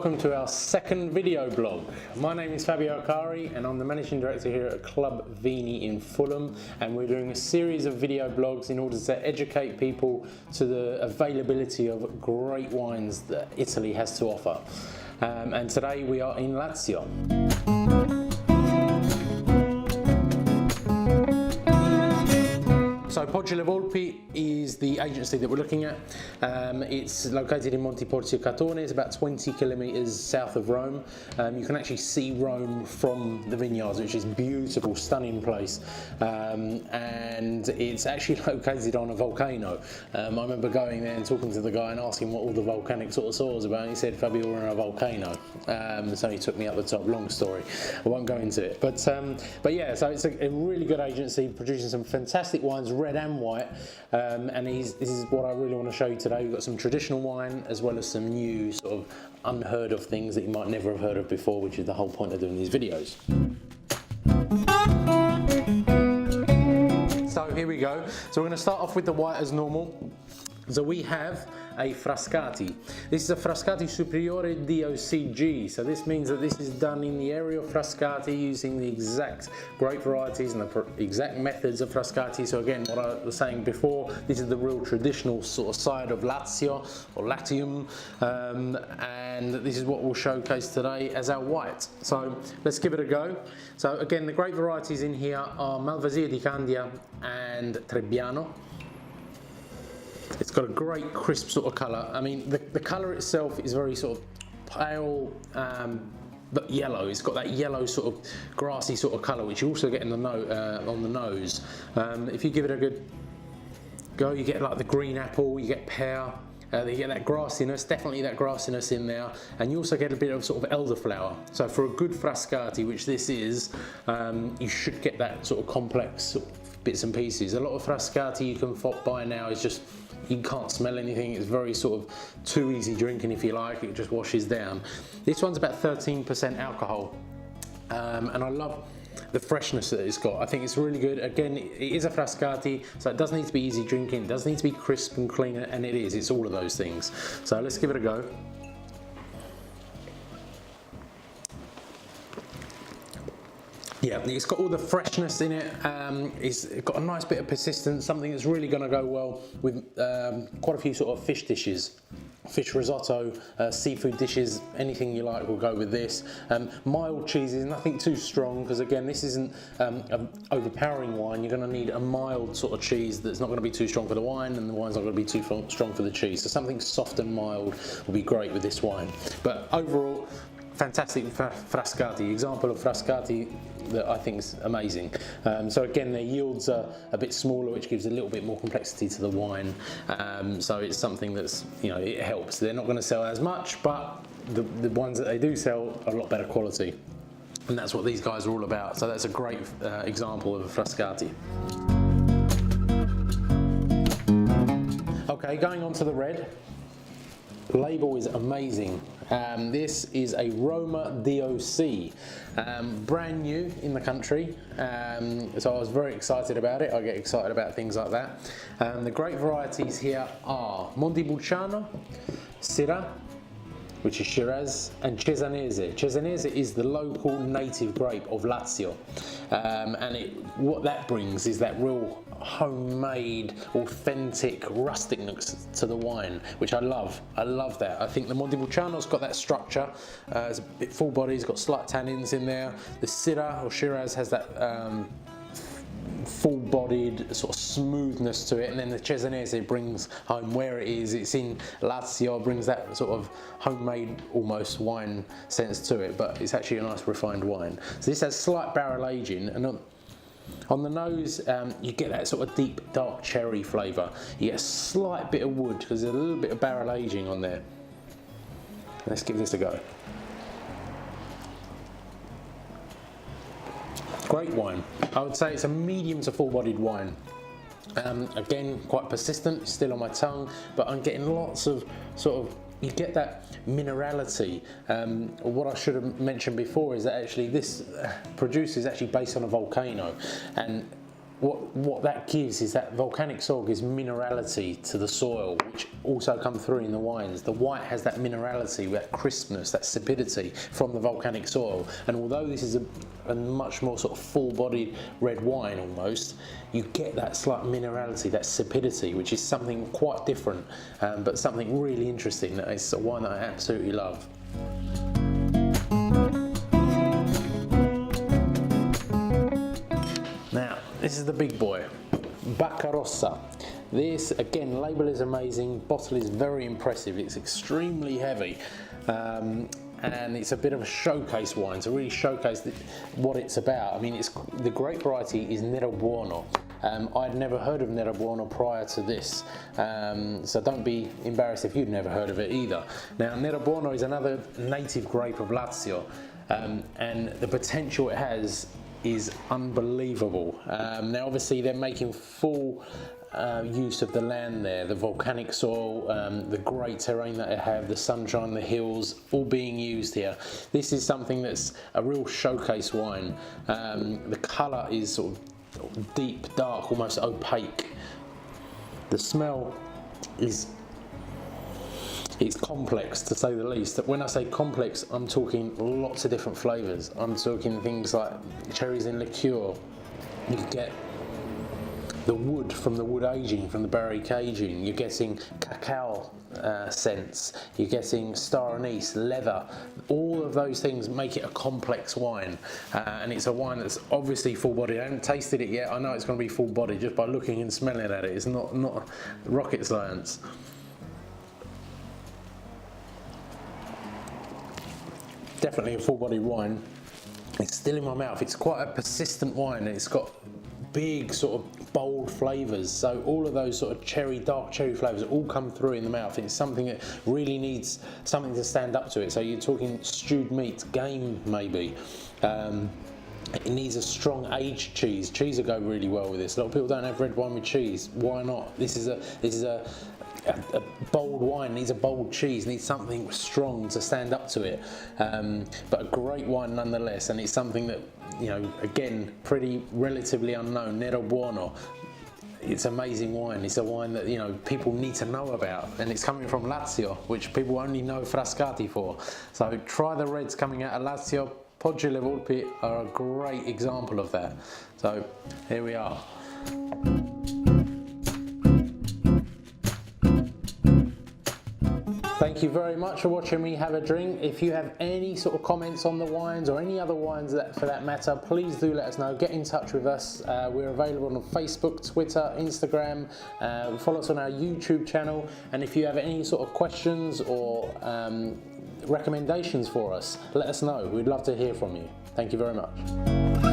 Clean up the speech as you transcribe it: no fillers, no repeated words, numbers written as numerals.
welcome to our second video blog. My name is Fabio Akari and I'm the Managing Director here at Club Vini in Fulham, and we're doing a series of video blogs in order to educate people to the availability of great wines that Italy has to offer. And today we are in Lazio. So Poggio Le Volpi is the agency that we're looking at. It's located in Monte Porzio Catone. It's about 20 kilometres south of Rome. You can actually see Rome from the vineyards, which is a beautiful, stunning place. And it's actually located on a volcano. I remember going there and talking to the guy and asking what all the volcanic sort of soil was about, and he said, Fabio, we're on a volcano. So he took me up the top, long story. I won't go into it. But yeah, so it's a really good agency, producing some fantastic wines, red and white, and this is what I really want to show you today. We've got some traditional wine as well as some new sort of unheard of things that you might never have heard of before, which is the whole point of doing these videos. So here we go. So we're going to start off with the white as normal. So we have a Frascati. This is a Frascati Superiore DOCG. So this means that this is done in the area of Frascati using the exact grape varieties and the exact methods of Frascati. So again, what I was saying before, this is the real traditional sort of side of Lazio or Latium, and this is what we'll showcase today as our white. So let's give it a go. So again, the grape varieties in here are Malvasia di Candia and Trebbiano. It's got a great crisp sort of colour. I mean, the colour itself is very sort of pale, but yellow. It's got that yellow sort of grassy sort of colour, which you also get in the on the nose. If you give it a good go, you get like the green apple, you get pear, you get that grassiness, definitely that grassiness in there, and you also get a bit of sort of elderflower. So for a good Frascati, which this is, you should get that sort of complex sort of bits and pieces. A lot of Frascati you can buy now is just, you can't smell anything. It's very sort of too easy drinking, if you like. It just washes down. This one's about 13% alcohol, and I love the freshness that it's got. I think it's really good. Again, it is a Frascati, so it does need to be easy drinking. It does need to be crisp and clean, and it is. It's all of those things. So let's give it a go. Yeah, it's got all the freshness in it. It's got a nice bit of persistence, something that's really going to go well with quite a few sort of fish dishes. Fish risotto, seafood dishes, anything you like will go with this. Mild cheeses, nothing too strong, because again, this isn't an overpowering wine. You're going to need a mild sort of cheese that's not going to be too strong for the wine, and the wine's not going to be too strong for the cheese. So something soft and mild will be great with this wine. But overall, fantastic Frascati, example of Frascati that I think is amazing. So again, their yields are a bit smaller, which gives a little bit more complexity to the wine. So it's something that's, you know, it helps. They're not going to sell as much, but the ones that they do sell are a lot better quality. And that's what these guys are all about. So that's a great example of a Frascati. Okay, going on to the red. Label is amazing. This is a Roma DOC, brand new in the country, so I was very excited about it. I get excited about things like that. The great varieties here are Montepulciano, Syrah, which is Shiraz, and Cesanese. Cesanese is the local native grape of Lazio, and what that brings is that real homemade, authentic rusticness to the wine, which I love. I love that. I think the Montepulciano's got that structure. It's a bit full body, it's got slight tannins in there. The Syrah or Shiraz has that full-bodied sort of smoothness to it, and then the Cesanese brings home where it is. It's in Lazio, brings that sort of homemade, almost wine sense to it, but it's actually a nice refined wine. So this has slight barrel aging, and on the nose, you get that sort of deep, dark cherry flavour. You get a slight bit of wood because there's a little bit of barrel aging on there. Let's give this a go. Great wine. I would say it's a medium to full-bodied wine. Again, quite persistent, still on my tongue, but I'm getting lots of sort of, you get that minerality. What I should have mentioned before is that actually this produce is actually based on a volcano, and what that gives is that volcanic soil gives minerality to the soil, which also come through in the wines. The white has that minerality, that crispness, that sapidity from the volcanic soil. And although this is a much more sort of full-bodied red wine almost, you get that slight minerality, that sapidity, which is something quite different, but something really interesting. It's a wine that I absolutely love. Now, this is the big boy, Baccarossa. This, again, label is amazing, bottle is very impressive, it's extremely heavy, and it's a bit of a showcase wine to really showcase what it's about. I mean, the grape variety is Nero Buono. I'd never heard of Nero Buono prior to this, so don't be embarrassed if you'd never heard of it either. Now, Nero Buono is another native grape of Lazio, and the potential it has is unbelievable. Now obviously they're making full use of the land there, the volcanic soil, the great terrain that they have, the sunshine, the hills, all being used here. This is something that's a real showcase wine. The colour is sort of deep, dark, almost opaque. The smell is it's complex, to say the least. When I say complex, I'm talking lots of different flavours. I'm talking things like cherries in liqueur. You get the wood from the wood aging, from the barrique aging. You're getting cacao scents. You're getting star anise, leather. All of those things make it a complex wine. And it's a wine that's obviously full-bodied. I haven't tasted it yet. I know it's going to be full-bodied just by looking and smelling at it. It's not rocket science. Definitely a full-bodied wine. It's still in my mouth. It's quite a persistent wine, and it's got big sort of bold flavours. So all of those sort of dark cherry flavours all come through in the mouth. It's something that really needs something to stand up to it. So you're talking stewed meat, game maybe. It needs a strong aged cheese. Cheese will go really well with this. A lot of people don't have red wine with cheese. Why not? This is a bold wine, needs a bold cheese, needs something strong to stand up to it, but a great wine nonetheless. And it's something that, you know, again, pretty relatively unknown. Nero Buono, it's amazing wine. It's a wine that, you know, people need to know about, and it's coming from Lazio, which people only know Frascati for. So try the reds coming out of Lazio. Poggio Le Volpi are a great example of that. So here we are. Thank you very much for watching me have a drink. If you have any sort of comments on the wines, or any other wines for that matter, please do let us know. Get in touch with us. We're available on Facebook, Twitter, Instagram. Follow us on our YouTube channel. And if you have any sort of questions or recommendations for us, let us know. We'd love to hear from you. Thank you very much.